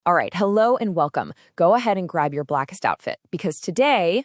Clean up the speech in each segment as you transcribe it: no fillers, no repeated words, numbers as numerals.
All right, hello and welcome. Go ahead and grab your blackest outfit because today,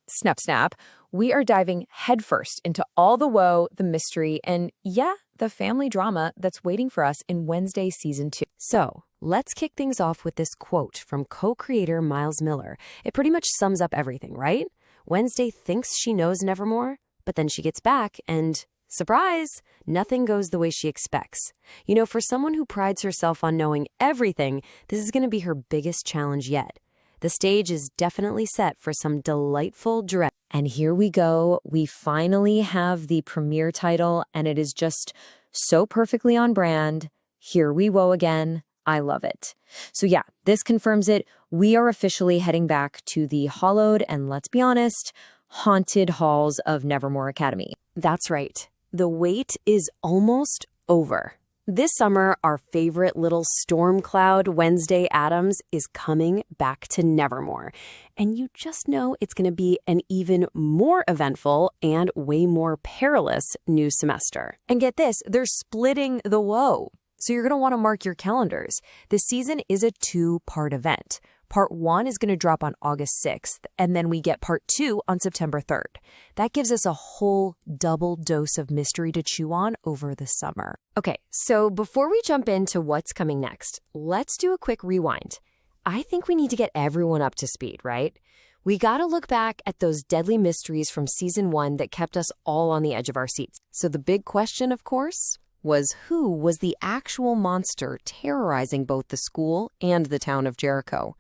snap, snap, we are diving headfirst into all the woe, the mystery, and yeah, the family drama that's waiting for us in Wednesday season 2. So, let's kick things off with this quote from co-creator Miles Miller. It pretty much sums up everything, right? Wednesday thinks she knows Nevermore, but then she gets back and, surprise, nothing goes the way she expects. You know, for someone who prides herself on knowing everything, this is going to be her biggest challenge yet. The stage is definitely set for some delightful dread. And here we go. We finally have the premiere title, and it is just so perfectly on brand. Here we woe again. I love it. So yeah, this confirms it. We are officially heading back to the hallowed and, let's be honest, haunted halls of Nevermore Academy. That's right. The wait is almost over. This summer, our favorite little storm cloud, Wednesday Addams, is coming back to Nevermore. And you just know it's going to be an even more eventful and way more perilous new semester. And get this, they're splitting the woe. So you're going to want to mark your calendars. This season is a 2-part event. Part 1 is going to drop on August 6th, and then we get Part 2 on September 3rd. That gives us a whole double dose of mystery to chew on over the summer. Okay, so before we jump into what's coming next, let's do a quick rewind. I think we need to get everyone up to speed, right? We got to look back at those deadly mysteries from season 1 that kept us all on the edge of our seats. So the big question, of course, was who was the actual monster terrorizing both the school and the town of Jericho?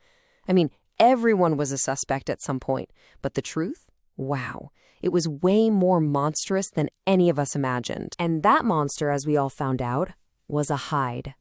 I mean, everyone was a suspect at some point, but the truth? Wow. It was way more monstrous than any of us imagined. And that monster, as we all found out, was a hide.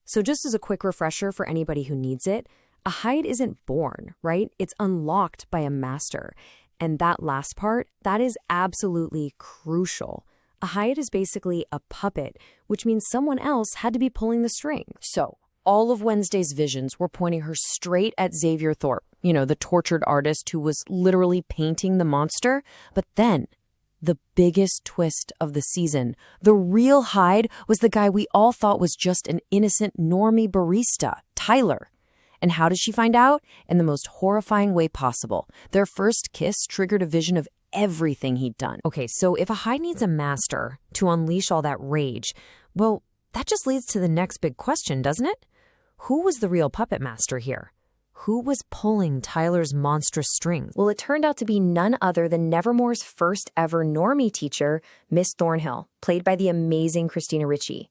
So just as a quick refresher for anybody who needs it, a hide isn't born, right? It's unlocked by a master. And that last part, that is absolutely crucial. A hide is basically a puppet, which means someone else had to be pulling the string. So all of Wednesday's visions were pointing her straight at Xavier Thorpe, you know, the tortured artist who was literally painting the monster. But then, the biggest twist of the season, the real Hyde was the guy we all thought was just an innocent normie barista, Tyler. And how did she find out? In the most horrifying way possible. Their first kiss triggered a vision of everything he'd done. Okay, so if a Hyde needs a master to unleash all that rage, well, that just leads to the next big question, doesn't it? Who was the real puppet master here? Who was pulling Tyler's monstrous strings? Well, it turned out to be none other than Nevermore's first ever normie teacher, Miss Thornhill, played by the amazing Christina Ricci.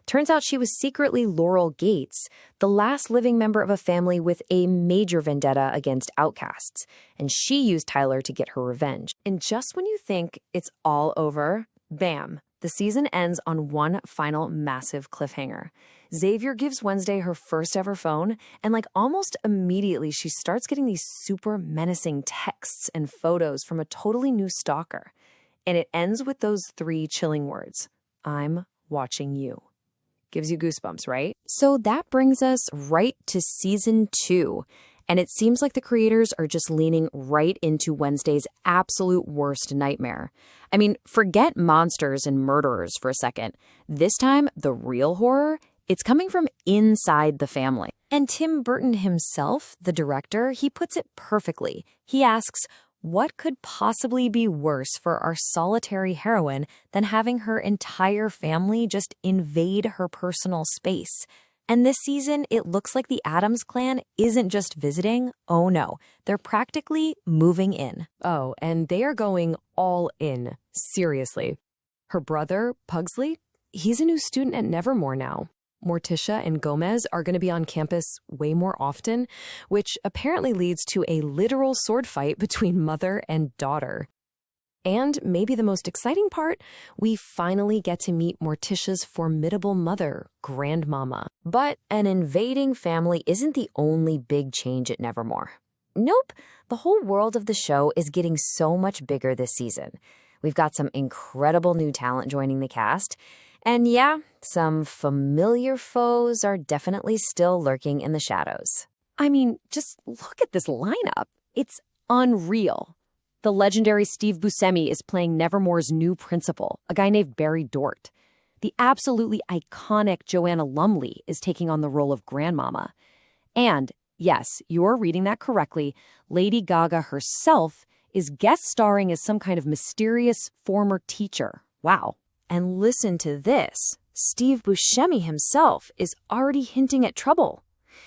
Turns out she was secretly Laurel Gates, the last living member of a family with a major vendetta against outcasts, and she used Tyler to get her revenge. And just when you think it's all over, bam, the season ends on one final massive cliffhanger. Xavier gives Wednesday her first ever phone, and like almost immediately she starts getting these super menacing texts and photos from a totally new stalker. And it ends with those 3 chilling words, "I'm watching you." Gives you goosebumps, right? So that brings us right to season 2. And it seems like the creators are just leaning right into Wednesday's absolute worst nightmare. I mean, forget monsters and murderers for a second. This time, the real horror, it's coming from inside the family. And Tim Burton himself, the director, he puts it perfectly. He asks, what could possibly be worse for our solitary heroine than having her entire family just invade her personal space? And this season, it looks like the Addams clan isn't just visiting. Oh no, they're practically moving in. Oh, and they are going all in. Seriously. Her brother, Pugsley, he's a new student at Nevermore now. Morticia and Gomez are going to be on campus way more often, which apparently leads to a literal sword fight between mother and daughter. And maybe the most exciting part, we finally get to meet Morticia's formidable mother, Grandmama. But an invading family isn't the only big change at Nevermore. Nope, the whole world of the show is getting so much bigger this season. We've got some incredible new talent joining the cast. And yeah, some familiar foes are definitely still lurking in the shadows. I mean, just look at this lineup. It's unreal. The legendary Steve Buscemi is playing Nevermore's new principal, a guy named Barry Dort. The absolutely iconic Joanna Lumley is taking on the role of Grandmama. And yes, you're reading that correctly. Lady Gaga herself is guest starring as some kind of mysterious former teacher. Wow. And listen to this. Steve Buscemi himself is already hinting at trouble.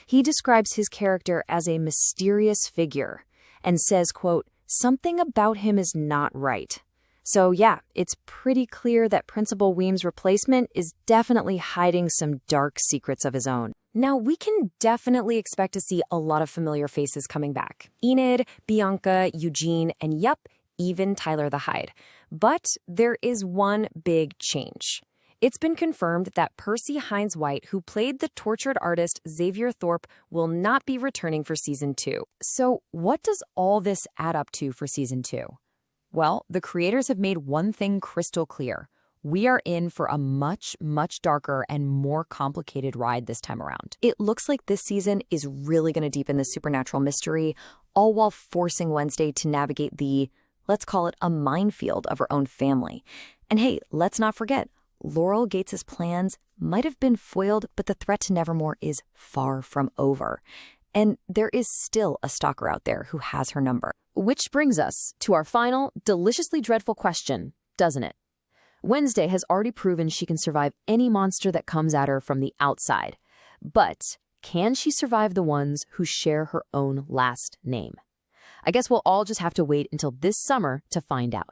He describes his character as a mysterious figure and says, quote, something about him is not right. So yeah, it's pretty clear that Principal Weem's replacement is definitely hiding some dark secrets of his own. Now, we can definitely expect to see a lot of familiar faces coming back. Enid, Bianca, Eugene, and yup, even Tyler the Hyde. But there is one big change. It's been confirmed that Percy Hines White, who played the tortured artist Xavier Thorpe, will not be returning for Season 2. So what does all this add up to for Season 2? Well, the creators have made one thing crystal clear. We are in for a much, much darker and more complicated ride this time around. It looks like this season is really going to deepen the supernatural mystery, all while forcing Wednesday to navigate the, let's call it, a minefield of her own family. And hey, let's not forget, Laurel Gates' plans might have been foiled, but the threat to Nevermore is far from over. And there is still a stalker out there who has her number. Which brings us to our final, deliciously dreadful question, doesn't it? Wednesday has already proven she can survive any monster that comes at her from the outside. But can she survive the ones who share her own last name? I guess we'll all just have to wait until this summer to find out.